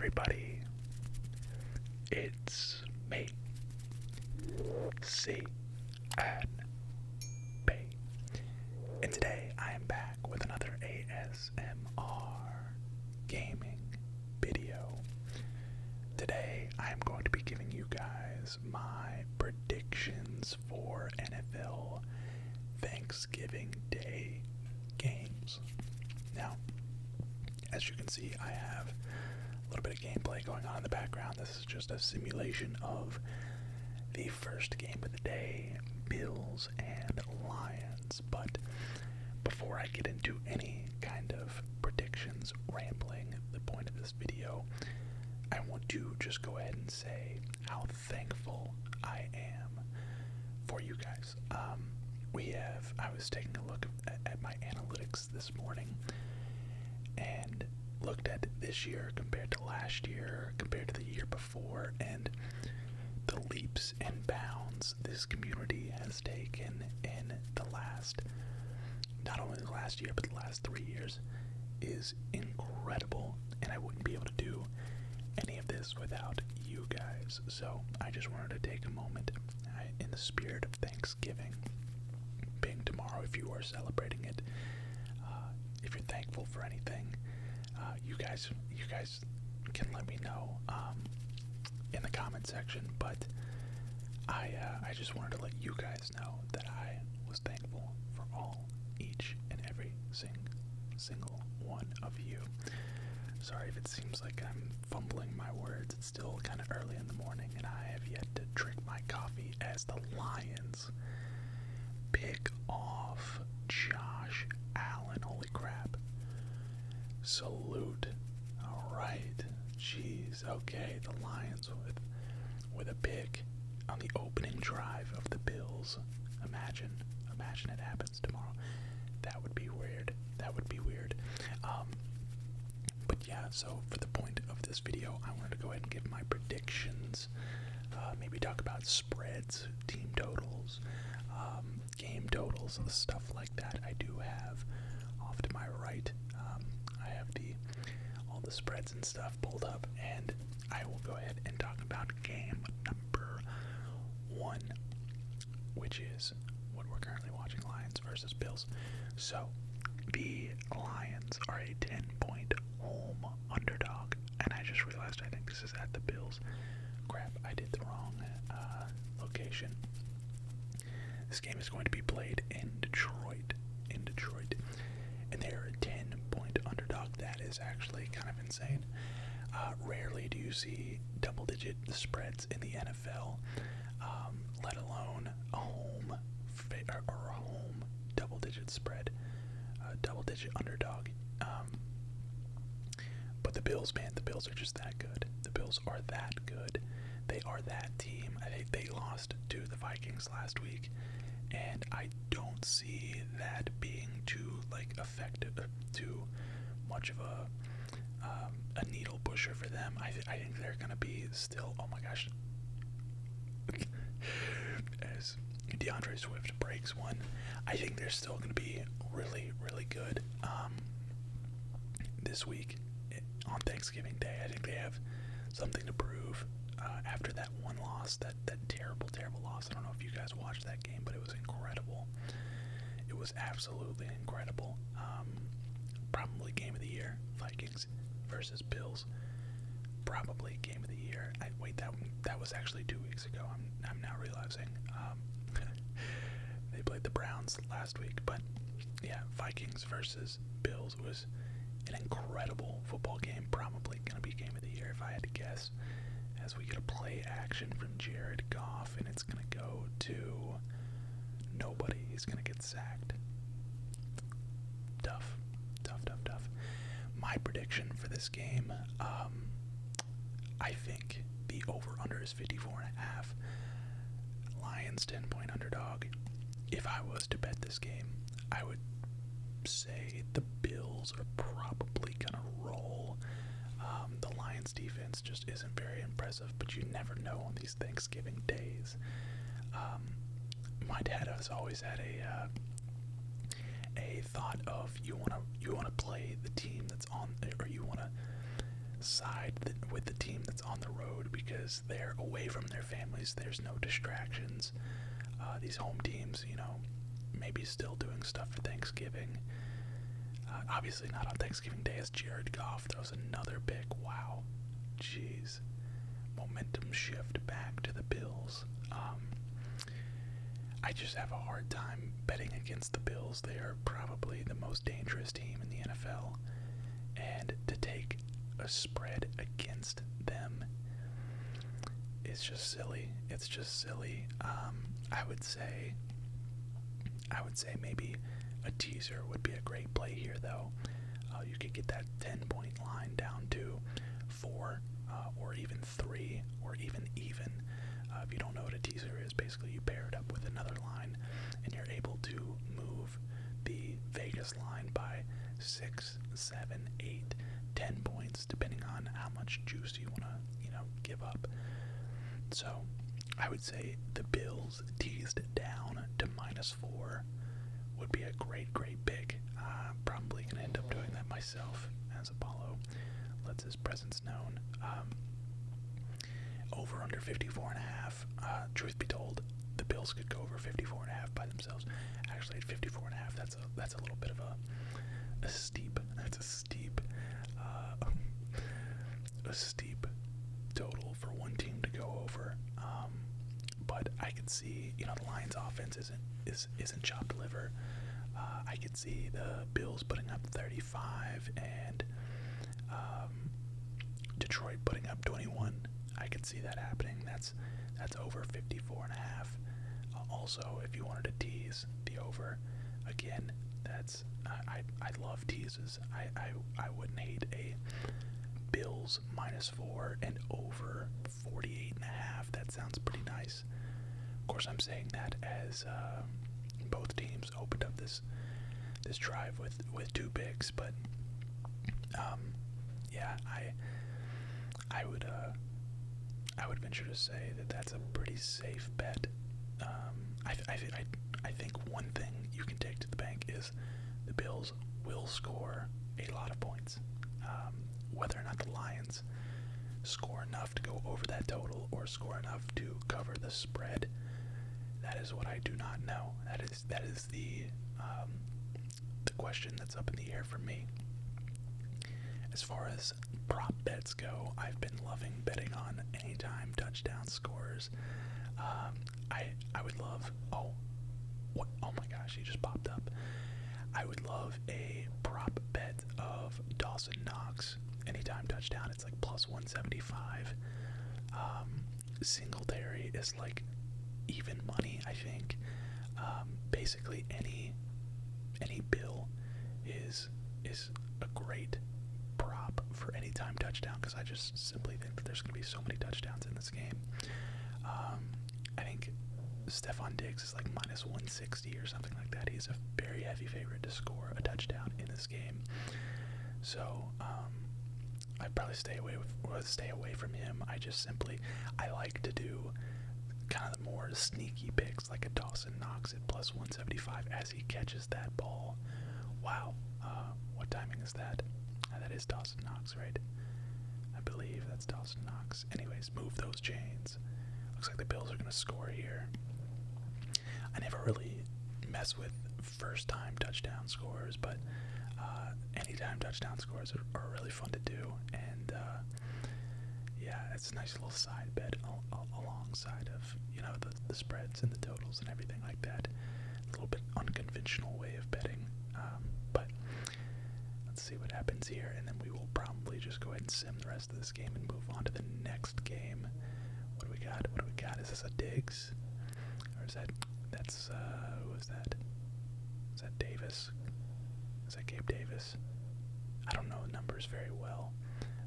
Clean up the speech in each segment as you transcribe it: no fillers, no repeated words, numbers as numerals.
everybody, it's me, C and B, and today I am back with another ASMR gaming video. Today I am going to be giving you guys my predictions for NFL Thanksgiving Day games. Now, as you can see, I have a little bit of gameplay going on in the background. This is just a simulation of the first game of the day, Bills and Lions. But before I get into any kind of predictions, rambling, the point of this video, I want to just go ahead and say how thankful I am for you guys. I was taking a look at my analytics this morning and looked at this year compared to last year, compared to the year before, and the leaps and bounds this community has taken in the last, not only the last year, but the last 3 years is incredible, and I wouldn't be able to do any of this without you guys. So I just wanted to take a moment in the spirit of Thanksgiving, being tomorrow if you are celebrating it, if you're thankful for anything, you guys can let me know in the comment section. But I just wanted to let you guys know that I was thankful for each and every single one of you. Sorry if it seems like I'm fumbling my words. It's still kind of early in the morning, and I have yet to drink my coffee as the Lions pick off Josh Allen. Holy crap. Salute. Alright. Jeez. Okay, the Lions with a pick on the opening drive of the Bills. Imagine it happens tomorrow. That would be weird. But yeah, so for the point of this video, I wanted to go ahead and give my predictions. Maybe talk about spreads, team totals, game totals, stuff like that. I do have off to my right, I have all the spreads and stuff pulled up, and I will go ahead and talk about game number 1, which is what we're currently watching, Lions versus Bills. So the Lions are a 10-point home underdog, and I just realized I think this is at the Bills. Crap, I did the wrong location. This game is going to be played in Detroit, and they're a 10-point underdog. That is actually kind of insane. Rarely do you see double-digit spreads in the NFL, let alone a home double-digit spread, double-digit underdog. But the Bills, man, the Bills are just that good. The Bills are that good. They are that team. I think they lost to the Vikings last week, and I don't see that being too effective, too much of a needle pusher for them. I think they're gonna be still. Oh my gosh! As DeAndre Swift breaks one, I think they're still gonna be really good this week on Thanksgiving Day. I think they have something to prove after that one loss, that terrible loss. I don't know if you guys watched that game, but it was incredible. It was absolutely incredible. Probably game of the year, Vikings versus Bills. Probably game of the year. Wait, that was actually 2 weeks ago. I'm now realizing. They played the Browns last week, but yeah, Vikings versus Bills was an incredible football game. Probably gonna be game of the year if I had to guess, as we get a play action from Jared Goff, and it's gonna go to nobody. He's gonna get sacked. Tough. My prediction for this game, I think the over-under is 54.5. Lions 10-point underdog. If I was to bet this game, I would say the Bills are probably gonna roll. The Lions defense just isn't very impressive, but you never know on these Thanksgiving days. My dad has always had a thought of you wanna play the team that's on, or you wanna side with the team that's on the road because they're away from their families. There's no distractions. These home teams, maybe still doing stuff for Thanksgiving. Obviously not on Thanksgiving Day as Jared Goff throws another pick. Wow. Jeez. Momentum shift back to the Bills. I just have a hard time betting against the Bills. They are probably the most dangerous team in the NFL. And to take a spread against them is just silly. It's just silly. I would say maybe a teaser would be a great play here, though. You could get that 10-point line down to 4, or even 3, or even. If you don't know what a teaser is, basically you pair it up with another line, and you're able to move the Vegas line by 6, 7, 8, 10 points, depending on how much juice you want to, give up. So I would say the Bills teased down to -4 would be a great pick. Probably gonna end up doing that myself, as Apollo lets his presence known. Over under 54.5. Truth be told, the Bills could go over 54.5 by themselves. Actually, at 54.5, that's a little bit of a steep total for one team to go over. But I could see, the Lions' offense isn't chopped liver. I could see the Bills putting up 35 and Detroit putting up 21. I could see that happening. That's over 54.5. Also, if you wanted to tease the over, again, I love teases. I wouldn't hate a Bills -4 and over 48.5. That sounds pretty nice. Of course, I'm saying that as both teams opened up this drive with 2 picks, but yeah, I would venture to say that that's a pretty safe bet. I think one thing you can take to the bank is the Bills will score a lot of points. Whether or not the Lions score enough to go over that total or score enough to cover the spread, that is what I do not know. That is the question that's up in the air for me. As far as prop bets go, I've been loving betting on anytime touchdown scores. I would love. Oh my gosh, he just popped up. I would love a prop bet of Dawson Knox anytime touchdown. It's like +175. Singletary is like even money, I think. Basically any bill is a great prop for anytime touchdown, because I just simply think that there's going to be so many touchdowns in this game. I think Stephon Diggs is like -160 or something like that. He's a very heavy favorite to score a touchdown in this game. So I'd probably stay away from him. I like to do kind of the more sneaky picks, like a Dawson Knox at +175 as he catches that ball. Wow, what timing is that? That is Dawson Knox, right? I believe that's Dawson Knox. Anyways, move those chains. Looks like the Bills are going to score here. I never really mess with first-time touchdown scores, but anytime touchdown scores are really fun to do, and yeah, it's a nice little side bet alongside of the spreads and the totals and everything like that. A little bit unconventional way of betting, but let's see what happens here, and then we will probably just go ahead and sim the rest of this game and move on to the next game. What do we got? Is this a Diggs? Or is that's who is that? Is that Davis? Is that Gabe Davis? I don't know numbers very well,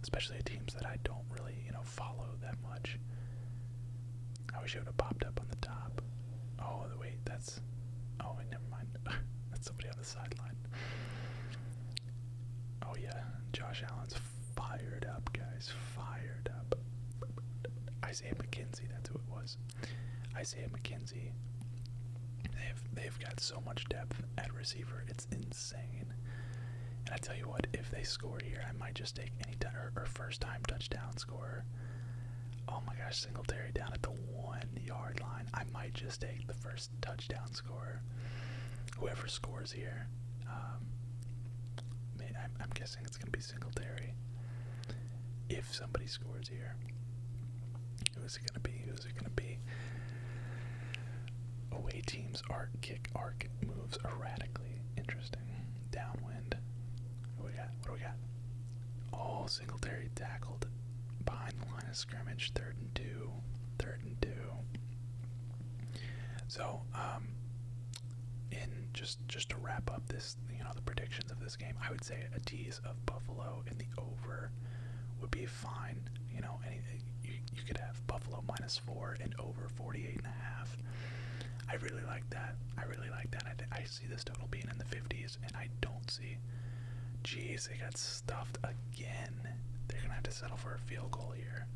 especially at teams that I don't really, follow that much. I wish it would have popped up on the top. Oh, wait, never mind. That's somebody on the sideline. Oh yeah, Josh Allen's fired up, guys, fired up. Isaiah McKenzie, that's who it was. Isaiah McKenzie. They've got so much depth at receiver, it's insane. And I tell you what, if they score here, I might just take any time or first time touchdown scorer. Oh my gosh, Singletary down at the 1-yard line. I might just take the first touchdown scorer. Whoever scores here. I'm guessing it's going to be Singletary. If somebody scores here. Who is it going to be? Who is it going to be? Away teams kick arc moves erratically. Interesting. Downwind. What do we got? What do we got? Oh, Singletary tackled behind the line of scrimmage. 3rd and 2. 3rd and 2. So, in just to wrap up this, the predictions of this game, I would say a tease of Buffalo in the over would be fine. You could have Buffalo -4 and over 48.5. I really like that. I see this total being in the 50s, and I don't see. Jeez, they got stuffed again. They're gonna have to settle for a field goal here.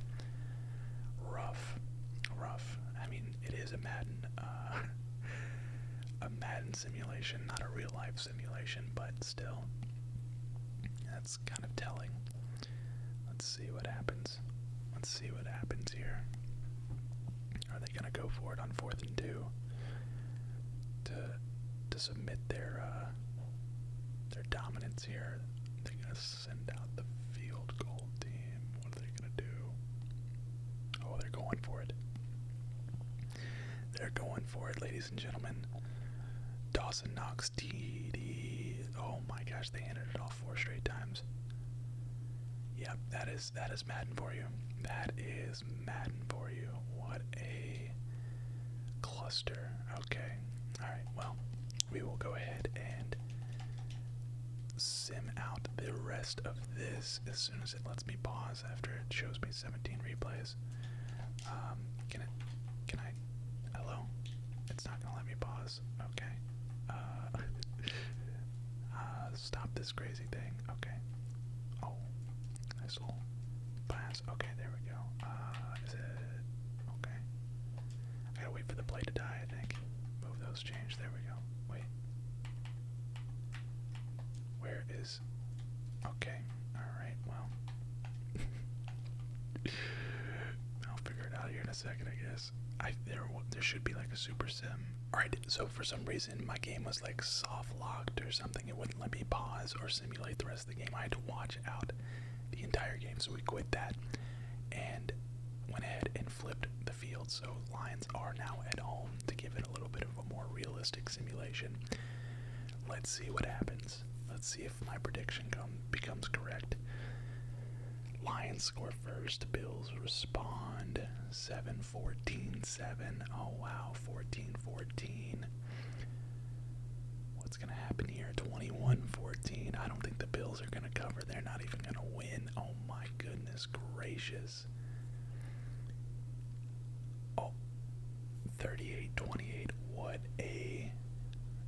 Rough. I mean, it is a Madden simulation, not a real life simulation, but still, that's kind of telling. Let's see what happens. Let's see what happens here. Are they gonna go for it on 4th and 2 to submit their dominance here? They're gonna send out the field goal team. What are they gonna do? Oh, they're going for it. They're going for it, ladies and gentlemen. Dawson Knox TD. Oh my gosh, they handed it off 4 straight times. Yep, that is Madden for you. That is Madden for you. What a cluster. Okay. Alright, well, we will go ahead and sim out the rest of this as soon as it lets me pause after it shows me 17 replays. Can I, hello? It's not gonna let me pause. Okay. Stop this crazy thing. Okay. Oh, nice little pass. Okay, there we go. Is it, okay. I gotta wait for the play to die, I think. Move those chains. There we go. Wait. Where is, okay. Alright, well. I'll figure it out here in a second, I guess. There should be like a super sim. Alright, so for some reason my game was like soft locked or something. It wouldn't let me pause or simulate the rest of the game. I had to watch out the entire game, so we quit that and went ahead and flipped the field. So Lions are now at home to give it a little bit of a more realistic simulation. Let's see what happens. Let's see if my prediction becomes correct. Lions score first, Bills respond. 7-14-7. Oh wow, 14-14. What's gonna happen here? 21-14. I don't think the Bills are gonna cover. They're not even gonna win. Oh my goodness gracious. Oh, 38-28. What a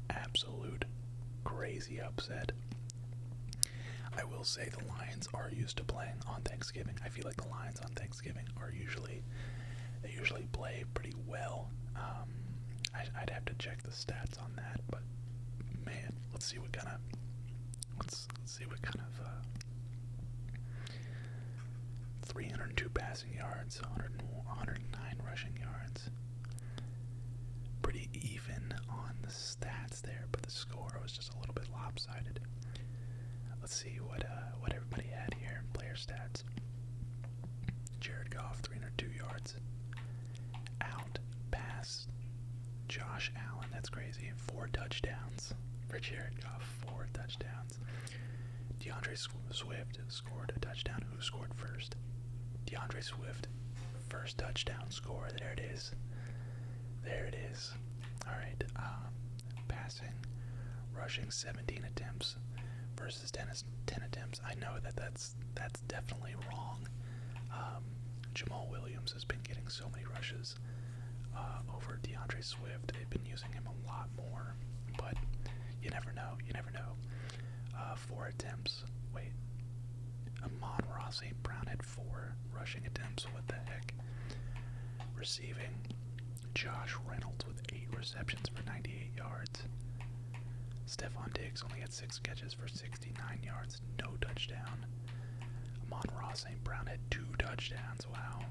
absolute crazy upset. I will say the Lions are used to playing on Thanksgiving. I feel like the Lions on Thanksgiving they usually play pretty well. I'd have to check the stats on that, but man, let's see what kind of 302 passing yards, 109 rushing yards. Pretty even on the stats there, but the score was just a little bit lopsided. Let's see what everybody had here. Player stats. Jared Goff, 302 yards. Out pass Josh Allen. That's crazy. 4 touchdowns for Jared Goff. 4 touchdowns. DeAndre Swift scored a touchdown. Who scored first? DeAndre Swift. First touchdown score. There it is. There it is. Alright. Passing. Rushing 17 attempts versus 10 attempts. I know that's definitely wrong. Jamal Williams has been getting so many rushes over DeAndre Swift. They've been using him a lot more, but you never know. 4 attempts. Wait. Amon-Ra St. Brown had 4 rushing attempts. What the heck? Receiving. Josh Reynolds with 8 receptions for 98 yards. Stephon Diggs only had 6 catches for 69 yards, no touchdown. Amon-Ra St. Brown had 2 touchdowns, wow.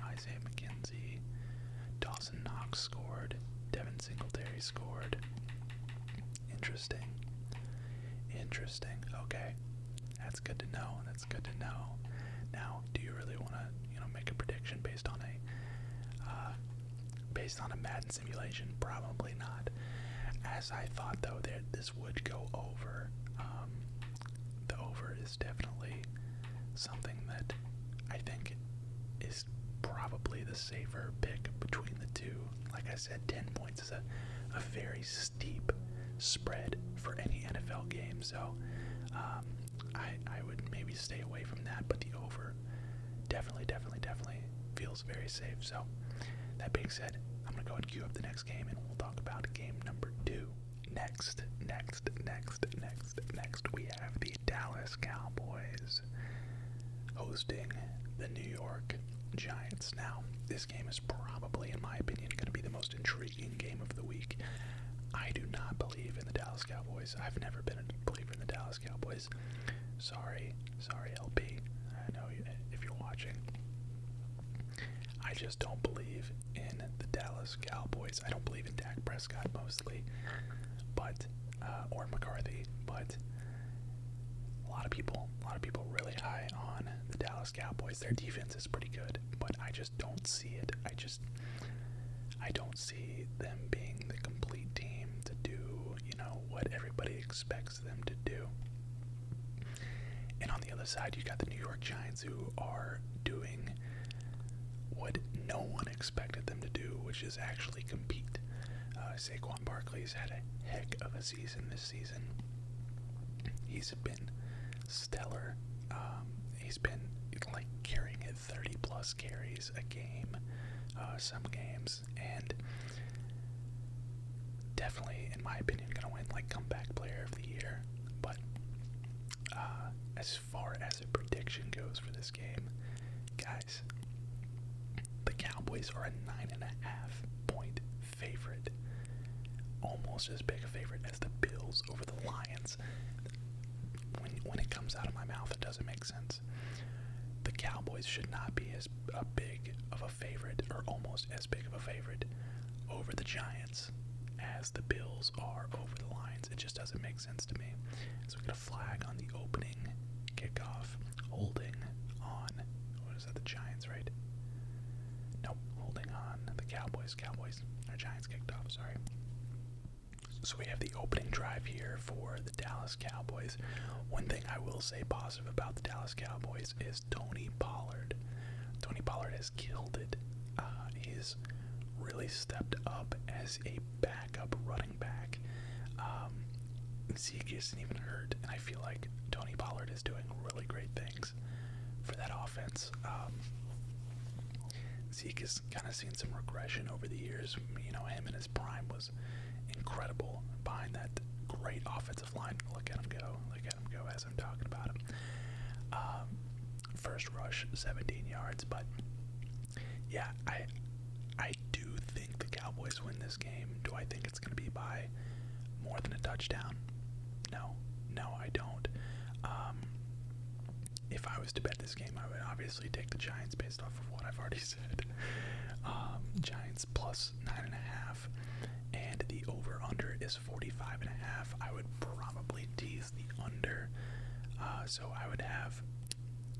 Isaiah McKenzie, Dawson Knox scored, Devin Singletary scored. Interesting. Okay, that's good to know. Now, do you really want to, make a prediction based on a Madden simulation? Probably not. As I thought, though, that this would go over. The over is definitely something that I think is probably the safer pick between the two. Like I said, 10 points is a very steep spread for any NFL game, so I would maybe stay away from that, but the over definitely feels very safe. So that being said, I'm going to go and queue up the next game, and we'll talk about game number 2. Next, we have the Dallas Cowboys hosting the New York Giants. Now, this game is probably, in my opinion, going to be the most intriguing game of the week. I do not believe in the Dallas Cowboys. I've never been a believer in the Dallas Cowboys. Sorry, LP. I know if you're watching. I just don't believe in the Dallas Cowboys. I don't believe in Dak Prescott mostly, but or McCarthy, but a lot of people really high on the Dallas Cowboys. Their defense is pretty good, but I just don't see it. I don't see them being the complete team to do, what everybody expects them to do. And on the other side, you got the New York Giants, who are doing what no one expected them to do, which is actually compete. Saquon Barkley's had a heck of a season this season. He's been stellar. He's been carrying it 30 plus carries a game, some games, and definitely, in my opinion, gonna win comeback player of the year. But as far as a prediction goes for this game, guys, the Cowboys are a 9.5 point favorite, almost as big a favorite as the Bills over the Lions. When it comes out of my mouth, it doesn't make sense. The Cowboys should not be as big of a favorite, or almost as big of a favorite, over the Giants as the Bills are over the Lions. It just doesn't make sense to me. So we got a flag on the opening kickoff, holding on, what is that, the Giants, right? Nope, holding on the Cowboys. Our Giants kicked off, sorry. So we have the opening drive here for the Dallas Cowboys. One thing I will say positive about the Dallas Cowboys is Tony Pollard. Tony Pollard has killed it. He's really stepped up as a backup running back. Zeke isn't even hurt, and I feel like Tony Pollard is doing really great things for that offense. Zeke has kind of seen some regression over the years. Him in his prime was incredible behind that great offensive line. Look at him go as I'm talking about him. First rush, 17 yards, but yeah, I do think the Cowboys win this game. Do I think it's going to be by more than a touchdown? No, I don't. If I was to bet this game, I would obviously take the Giants based off of what I've already said. Giants plus 9.5, and the over/under is 45.5. I would probably tease the under, so I would have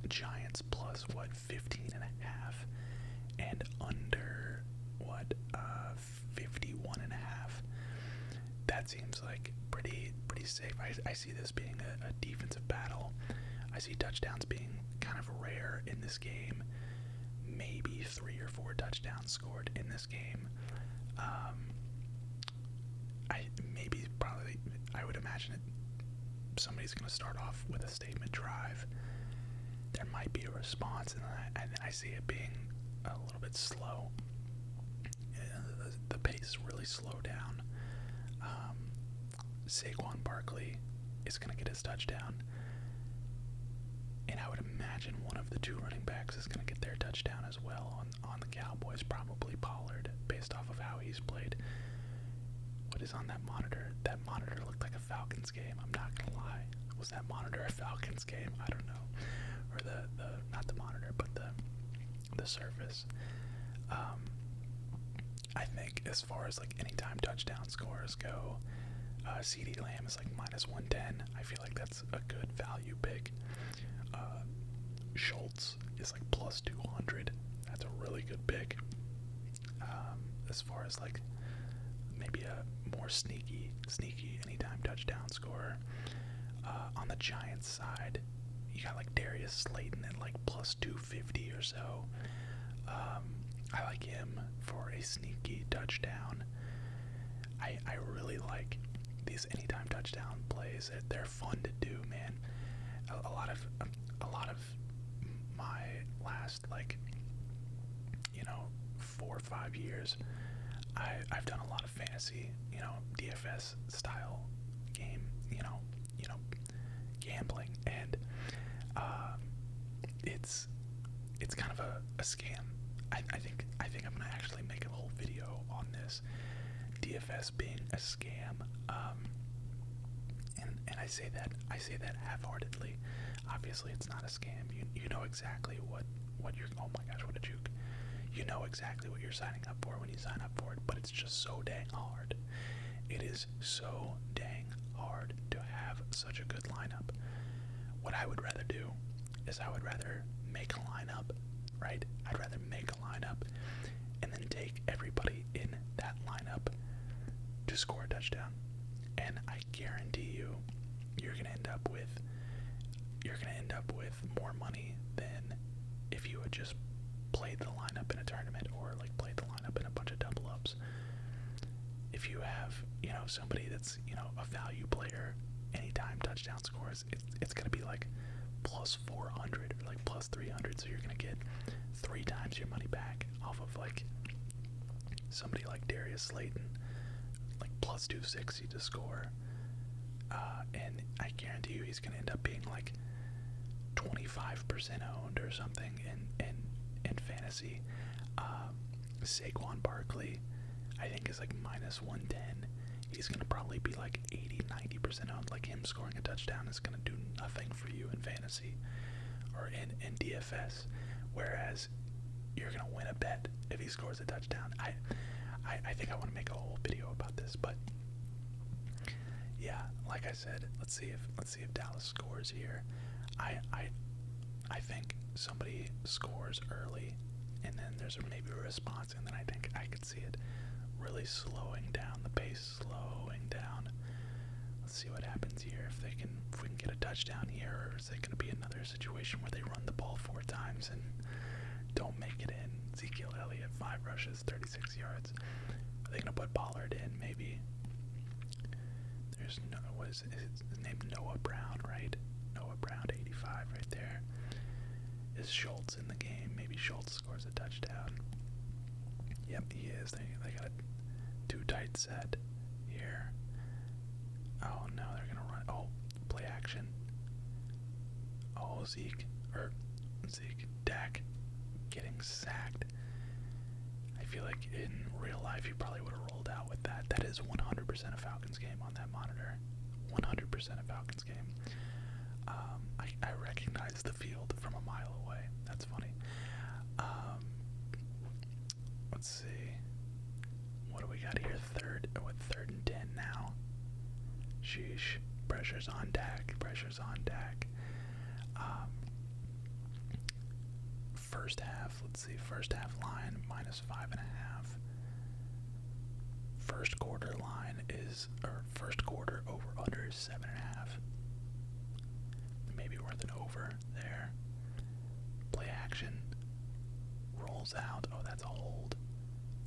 Giants plus 15.5, and under 51.5. That seems like pretty safe. I see this being a defensive battle. I see touchdowns being kind of rare in this game. Maybe 3 or 4 touchdowns scored in this game. I would imagine somebody's going to start off with a statement drive. There might be a response, and then I see it being a little bit slow. The pace really slow down. Saquon Barkley is going to get his touchdown, and I would imagine one of the 2 running backs is going to get their touchdown as well on the Cowboys, probably Pollard, based off of how he's played. what is on that monitor? That monitor looked like a Falcons game. I'm not gonna lie. Was that monitor a Falcons game? I don't know. Or the not the monitor, but the surface. I think as far as like anytime touchdown scores go, CeeDee Lamb is like -110. I feel like that's a good value pick. Schultz is like +200. That's a really good pick. As far as like maybe a more sneaky anytime touchdown scorer. On the Giants side, you got like Darius Slayton at like +250 or so. I like him for a sneaky touchdown. I really like these anytime touchdown plays. They're fun to do, man. A lot of my last 4 or 5 years, I've done a lot of fantasy, DFS style game, gambling, and it's kind of a scam. I think I'm gonna actually make a whole video on this, DFS being a scam, and I say that half-heartedly. Obviously, it's not a scam. You know exactly what you're. Oh my gosh, what a juke! You know exactly what you're signing up for when you sign up for it, but it's just so dang hard. It is so dang hard to have such a good lineup. What I would rather do is I would rather make a lineup, right? I'd rather make a lineup and then take everybody in that lineup to score a touchdown. And I guarantee you, you're gonna end up with more money than if you had just played the lineup in a tournament or like played the lineup in a bunch of double ups. If you have, somebody that's, a value player, anytime touchdown scores, it's gonna be like +400 or like +300, so you're gonna get 3 times your money back off of like somebody like Darius Slayton, like +260 to score, and I guarantee you he's gonna end up being like 25% owned or something in fantasy. Saquon Barkley, I think, is like -110. He's gonna probably be like 80-90% owned. Like, him scoring a touchdown is gonna do nothing for you in fantasy or in DFS. Whereas you're gonna win a bet if he scores a touchdown. I think I want to make a whole video about this, but yeah, like I said, let's see if Dallas scores here. I think somebody scores early, and then there's maybe a response, and then I think I could see it really slowing down, the pace slowing down. Let's see what happens here. If we can get a touchdown here, or is it going to be another situation where they run the ball 4 times and don't make it in? Ezekiel Elliott, 5 rushes, 36 yards. Are they going to put Pollard in? Maybe. There's no, what is it? His name Noah Brown, right? Noah Brown, 85 right there. Is Schultz in the game? Maybe Schultz scores a touchdown. Yep, he is. They got a too tight set here. Oh no, they're gonna run. Oh, play action. Oh, Dak getting sacked. I feel like in real life you probably would have rolled out with that. That is 100% a Falcons game on that monitor. 100% a Falcons game. I recognize the field from a mile away. That's funny. Let's see. What do we got here? Third and 10 now. Sheesh. Pressure's on Dak. First half, let's see. First half line, -5.5. First quarter line first quarter over under is 7.5. Maybe worth an over there. Play action. Rolls out. Oh, that's a hold.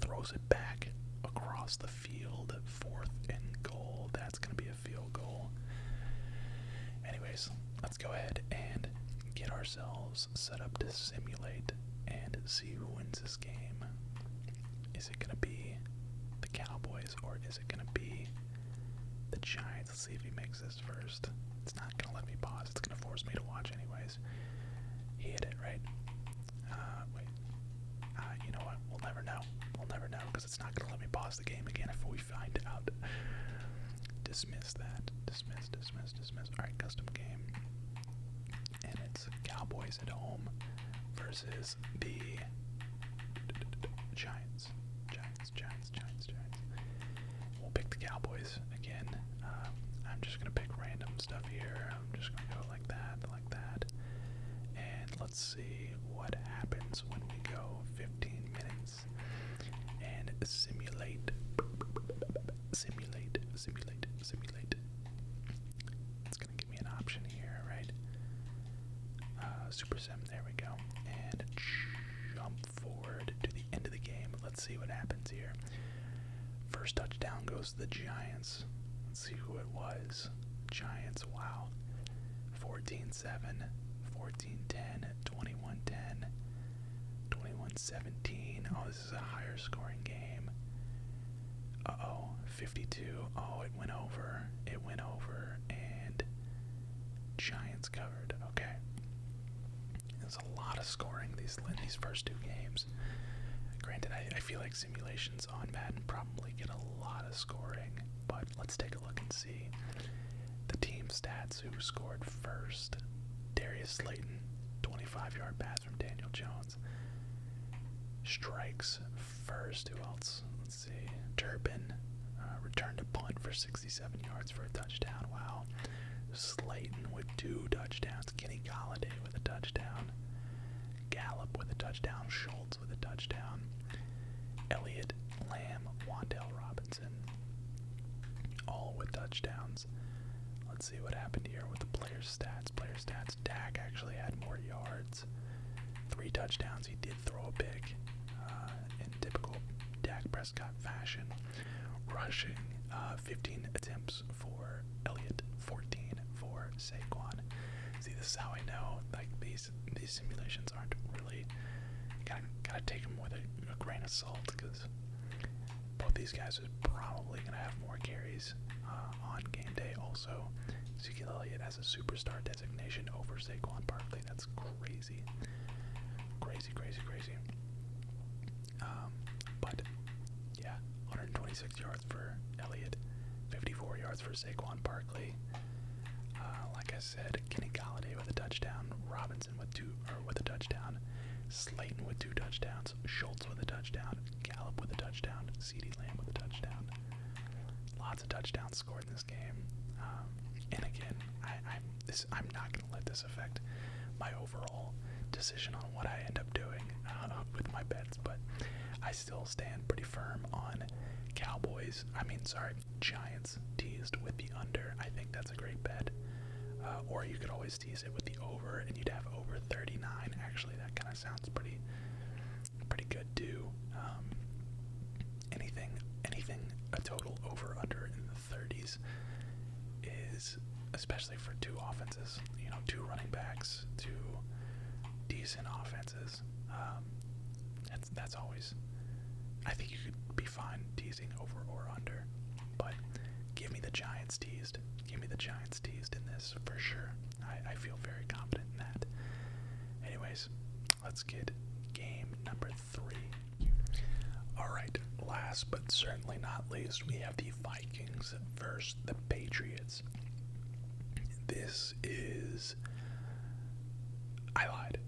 Throws it back across the field. 4th and goal. That's going to be a field goal. Anyways, let's go ahead and get ourselves set up to simulate and see who wins this game. Is it going to be the Cowboys or is it going to be the Giants? Let's see if he makes this first. It's not going to let me pause. It's going to force me to watch anyways. He hit it, right? Wait. You know what? We'll never know. never know because it's not going to let me pause the game again if we find out. Dismiss that. Dismiss. Alright, custom game. And it's Cowboys at home versus the Giants. Giants. We'll pick the Cowboys again. I'm just going to pick random stuff here. I'm just going to go like that. And let's see what happens when we go 15 minutes and simulate. It's going to give me an option here, right? Super Sim, there we go. And jump forward to the end of the game. Let's see what happens here. First touchdown goes to the Giants. Let's see who it was. Giants, wow. 14-7, 14-10, 21-10, 21-17. Oh, this is a higher scoring game. Uh-oh, 52. Oh, it went over, and Giants covered. Okay. There's a lot of scoring in these first two games. Granted, I feel like simulations on Madden probably get a lot of scoring, but let's take a look and see the team stats. Who scored first? Darius Slayton, 25-yard pass from Daniel Jones. Strikes first. Who else? Let's see. Turpin returned a punt for 67 yards for a touchdown. Wow. Slayton with 2 touchdowns. Kenny Galladay with a touchdown. Gallup with a touchdown. Schultz with a touchdown. Elliott, Lamb, Wandale Robinson, all with touchdowns. Let's see what happened here with the player stats. Dak actually had more yards. 3 touchdowns. He did throw a pick in typical Dak Prescott fashion. Rushing, 15 attempts for Elliott, 14 for Saquon. See, this is how I know, like, these simulations aren't really, gotta take them with a grain of salt, because both these guys are probably gonna have more carries on game day. Also, Ezekiel Elliott has a superstar designation over Saquon Barkley. That's crazy. But yeah, 126 yards for Elliott, 54 yards for Saquon Barkley. Like I said, Kenny Galladay with a touchdown, Robinson with a touchdown, Slayton with 2 touchdowns, Schultz with a touchdown, Gallup with a touchdown, CeeDee Lamb with a touchdown. Lots of touchdowns scored in this game. And again, I'm not going to let this affect my overall decision on what I end up doing with my bets, but I still stand pretty firm on Giants teased with the under. I think that's a great bet. Or you could always tease it with the over, and you'd have over 39. Actually, that kind of sounds pretty good too. Anything a total over under in the 30s is, especially for 2 offenses, 2 running backs, 2 decent offenses. That's always, I think you could be fine teasing over or under, but give me the Giants teased. Give me the Giants teased in this for sure. I feel very confident in that. Anyways, let's get game number 3. Alright, last but certainly not least, we have the Vikings versus the Patriots. This is... I lied.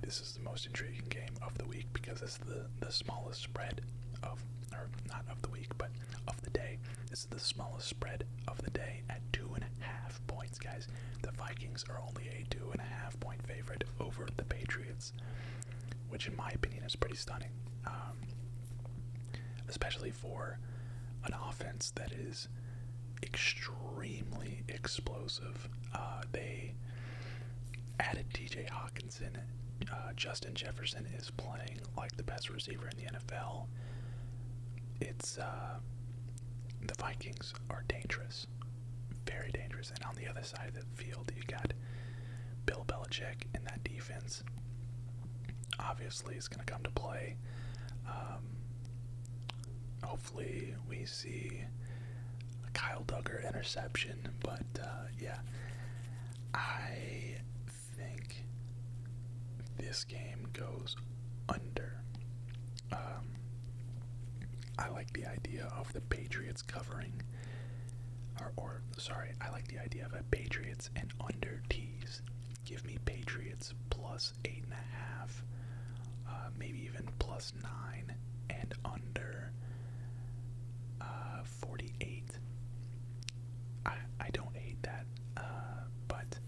This is the most intriguing game of the week because it's the smallest spread of, or not of the week, but of the day. This is the smallest spread of the day at 2.5 points, guys. The Vikings are only a 2.5 point favorite over the Patriots, which in my opinion is pretty stunning. Especially for an offense that is extremely explosive. They added TJ Hawkinson. Justin Jefferson is playing like the best receiver in the NFL. It's the Vikings are dangerous, very dangerous. And on the other side of the field, you got Bill Belichick in that defense. Obviously, is going to come to play. Hopefully, we see a Kyle Duggar interception. But yeah, I think this game goes under. I like the idea of the Patriots covering, I like the idea of a Patriots and under tease. Give me Patriots plus 8.5, maybe even plus 9, and under 48. I don't hate that, but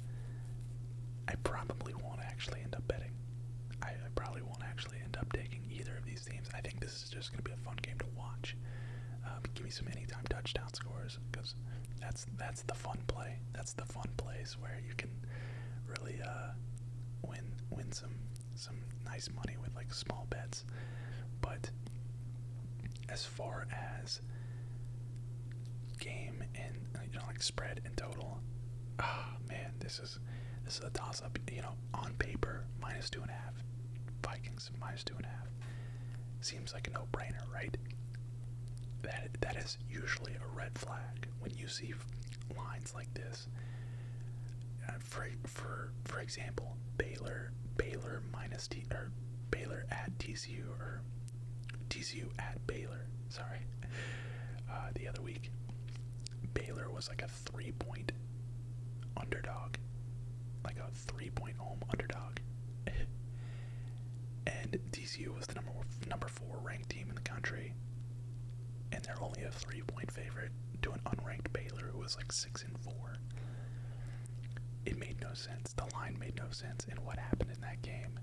I probably won't actually end up betting. I probably won't actually end up taking either of these teams. I think this is just going to be a fun game to watch. Give me some anytime touchdown scores, because that's the fun play. That's the fun place where you can really win some nice money with like small bets. But as far as game and like spread and total, man, this is a toss up. On paper, -2.5. Vikings -2.5 seems like a no-brainer, right? That is usually a red flag when you see lines like this. For example, Baylor minus Baylor at TCU, or TCU at Baylor. Sorry, the other week, Baylor was like a 3-point underdog, like a 3-point home underdog, and TCU was the number 4 ranked team in the country, and they're only a 3-point favorite to an unranked Baylor who was like 6-4. It made no sense. The line made no sense. And what happened in that game?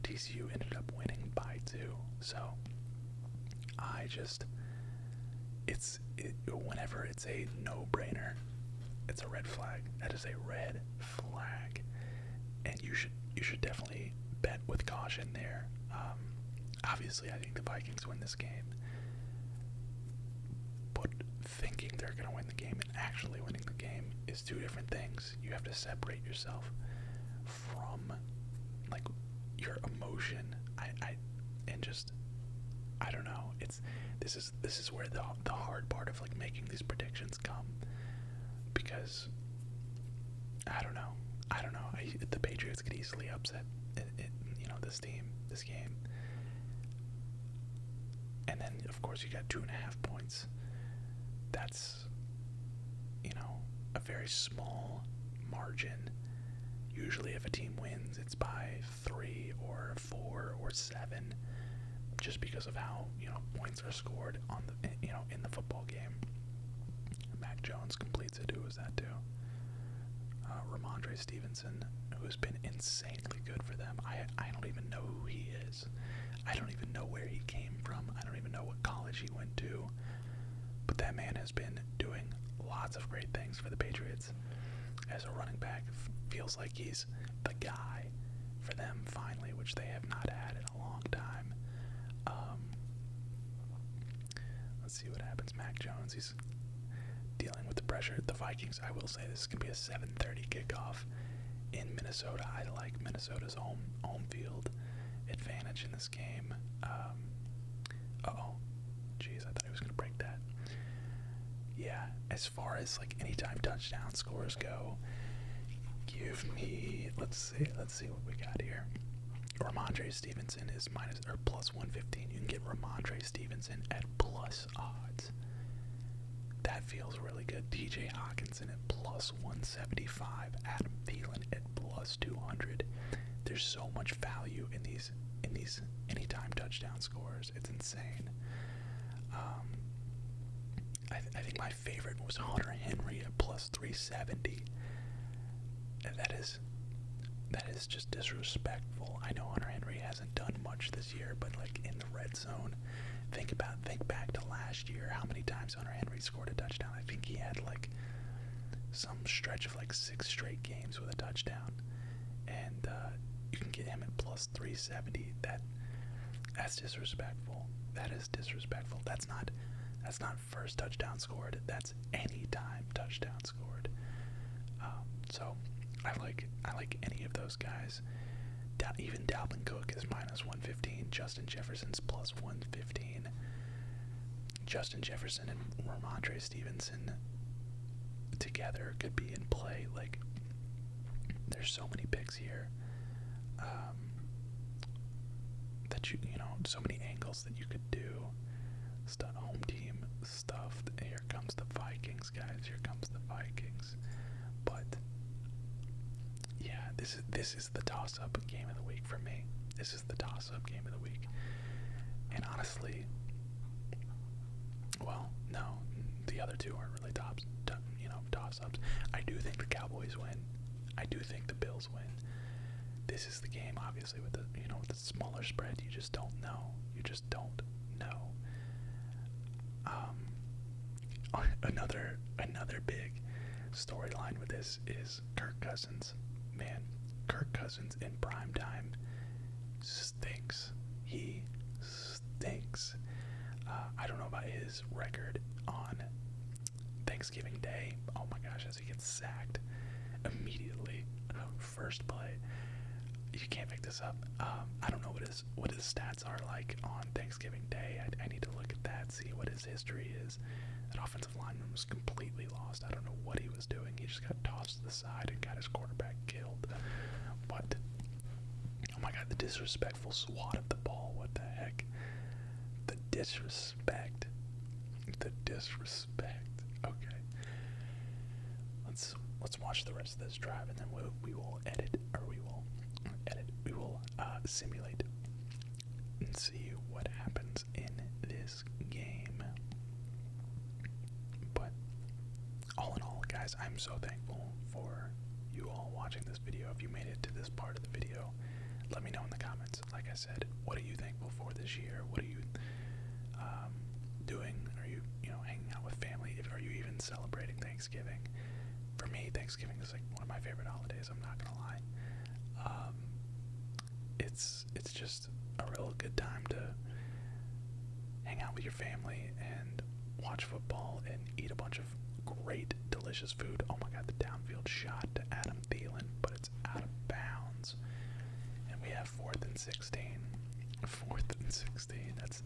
TCU ended up winning by 2. So whenever it's a no-brainer, it's a red flag. That is a red flag, and you should definitely bet with caution there. Obviously, I think the Vikings win this game, but thinking they're going to win the game and actually winning the game is two different things. You have to separate yourself from like your emotion. I don't know. This is where the hard part of like making these predictions come, because I don't know. The Patriots could easily upset this game. And then, of course, you got 2.5 points. That's, a very small margin. Usually, if a team wins, it's by 3 or 4 or 7, just because of how, points are scored on the, in the football game. Mac Jones completes it. Who was that too? Ramondre Stevenson, who's been insanely good for them. I don't even know who he is. I don't even know where he came from. I don't even know what college he went to. But that man has been doing lots of great things for the Patriots. As a running back, feels like he's the guy for them finally, which they have not had in a long time. Let's see what happens. Mac Jones, he's dealing with the pressure. The Vikings, I will say, this is going to be a 7:30 kickoff in Minnesota. I like Minnesota's home field advantage in this game. Jeez, I thought he was going to break that. Yeah, as far as like anytime touchdown scores go, give me, let's see what we got here. Ramondre Stevenson is plus 115. You can get Ramondre Stevenson at plus odds. That feels really good. DJ Hawkinson at plus 175. Adam Thielen at plus 200. There's so much value in these anytime touchdown scores. It's insane. I think my favorite was Hunter Henry at plus 370. And that is just disrespectful. I know Hunter Henry hasn't done much this year, but like in the red zone, think back to last year. How many times Hunter Henry scored a touchdown? I think he had like some stretch of like 6 straight games with a touchdown, and you can get him at plus 370. That's disrespectful. That is disrespectful. That's not first touchdown scored. That's any time touchdown scored. So I like any of those guys. Even Dalvin Cook is minus 115. Justin Jefferson's plus 115. Justin Jefferson and Ramondre Stevenson together could be in play. Like, there's so many picks here that so many angles that you could do. home team stuffed. Here comes the Vikings, guys. Here comes the Vikings. But yeah, this is the toss-up game of the week for me. This is the toss-up game of the week. And honestly, well, no, the other two aren't really toss-ups. I do think the Cowboys win. I do think the Bills win. This is the game, obviously, with the with the smaller spread. You just don't know. You just don't know. Another big storyline with this is Kirk Cousins. Man, Kirk Cousins in prime time stinks. He stinks. I don't know about his record on Thanksgiving Day. Oh my gosh, as he gets sacked immediately, first play. You can't make this up. I don't know what his stats are like on Thanksgiving Day. I need to look at that, see what his history is. That offensive lineman was completely lost. I don't know what he was doing. He just got tossed to the side and got his quarterback killed. But oh my god, the disrespectful swat of the ball. What the heck? The disrespect. The disrespect. Okay. Let's watch the rest of this drive, and then we will simulate and see what happens in this game. But all in all, guys, I'm so thankful for you all watching this video. If you made it to this part of the video, let me know in the comments. Like I said, what are you thankful for this year? What are you doing? Are you hanging out with family? Are you even celebrating Thanksgiving? For me, Thanksgiving is like one of my favorite holidays. I'm not gonna lie. It's just a real good time to hang out with your family and watch football and eat a bunch of great, delicious food. Oh my god, the downfield shot to Adam Thielen, but it's out of bounds. And we have 4th and 16. 4th and 16. That's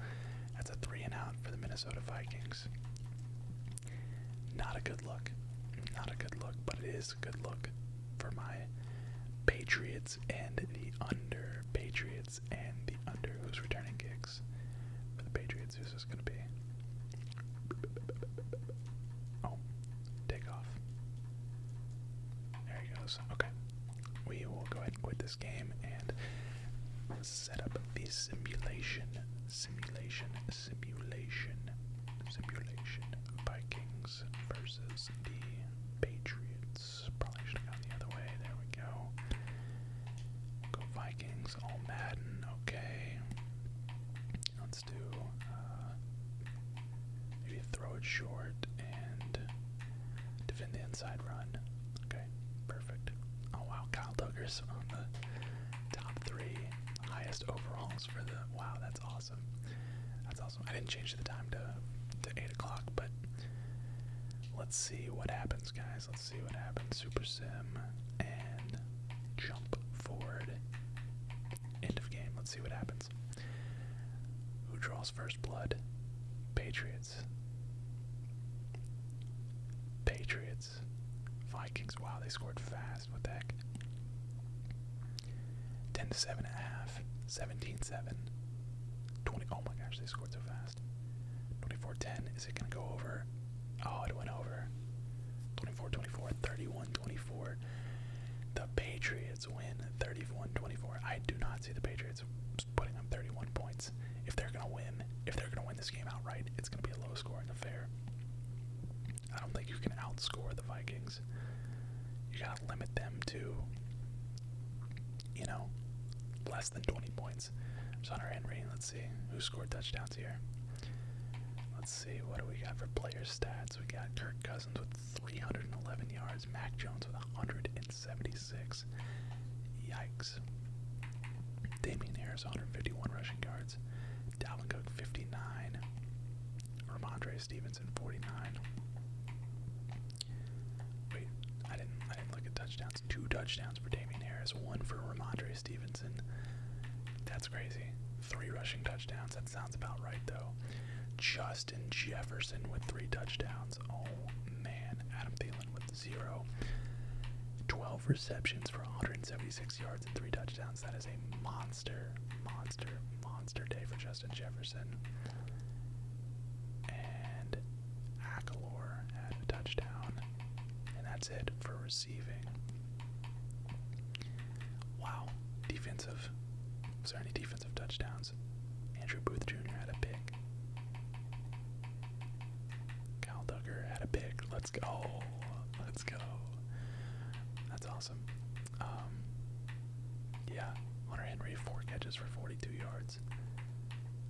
a 3-and-out for the Minnesota Vikings. Not a good look. Not a good look, but it is a good look for my Patriots and the under. Patriots and the under. Who's returning kicks for the Patriots? Who's this going to be? Oh, take off. There he goes. Okay. We will go ahead and quit this game and set up the simulation. Vikings versus the Patriots. Probably should have gone the other way. There we go. Go Vikings, all Madden. Okay. Let's do maybe throw it short and defend the inside run. Okay, perfect. Oh wow, Kyle Duggar's on the top 3 highest overalls for the. Wow, that's awesome. That's awesome. I didn't change the time to 8 o'clock, but let's see what happens, guys. Let's see what happens. Super Sim and jump forward. End of game. Let's see what happens. Who draws first blood? Patriots. Patriots. Vikings. Wow, they scored fast. What the heck? 10-7.5. 17-7. 20. Oh my gosh, they scored so fast. 24-10. Is it going to go over? Oh, it went over. 24-24. 31-24. The Patriots win 31-24. I do not see the Patriots putting up 31 points. If they're going to win this game outright, it's going to be a low-scoring affair. I don't think you can outscore the Vikings. You got to limit them to, less than 20 points. There's Hunter Henry. Let's see who scored touchdowns here. Let's see, what do we got for player stats? We got Kirk Cousins with 311 yards, Mac Jones with 176. Yikes. Damian Harris, 151 rushing yards. Dalvin Cook, 59. Ramondre Stevenson, 49. Wait, I didn't look at touchdowns. 2 touchdowns for Damian Harris, 1 for Ramondre Stevenson. That's crazy. 3 rushing touchdowns. That sounds about right, though. Justin Jefferson with 3 touchdowns. Oh, man. Adam Thielen with 0. 12 receptions for 176 yards and 3 touchdowns. That is a monster day for Justin Jefferson. That's it for receiving. Wow. Defensive. Was there any defensive touchdowns? Andrew Booth Jr. had a pick. Kyle Duggar had a pick. Let's go. Let's go. That's awesome. Yeah. Hunter Henry, 4 catches for 42 yards.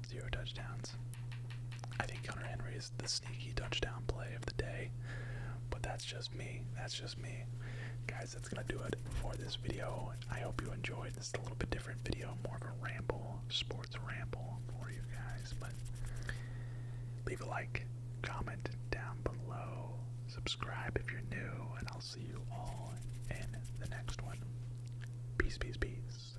0 touchdowns. I think Hunter Henry is the sneaky touchdown play of the day. But that's just me. That's just me. Guys, that's going to do it for this video. I hope you enjoyed. This is a little bit different video. More of a ramble, sports ramble for you guys. But leave a like, comment down below. Subscribe if you're new. And I'll see you all in the next one. Peace, peace, peace.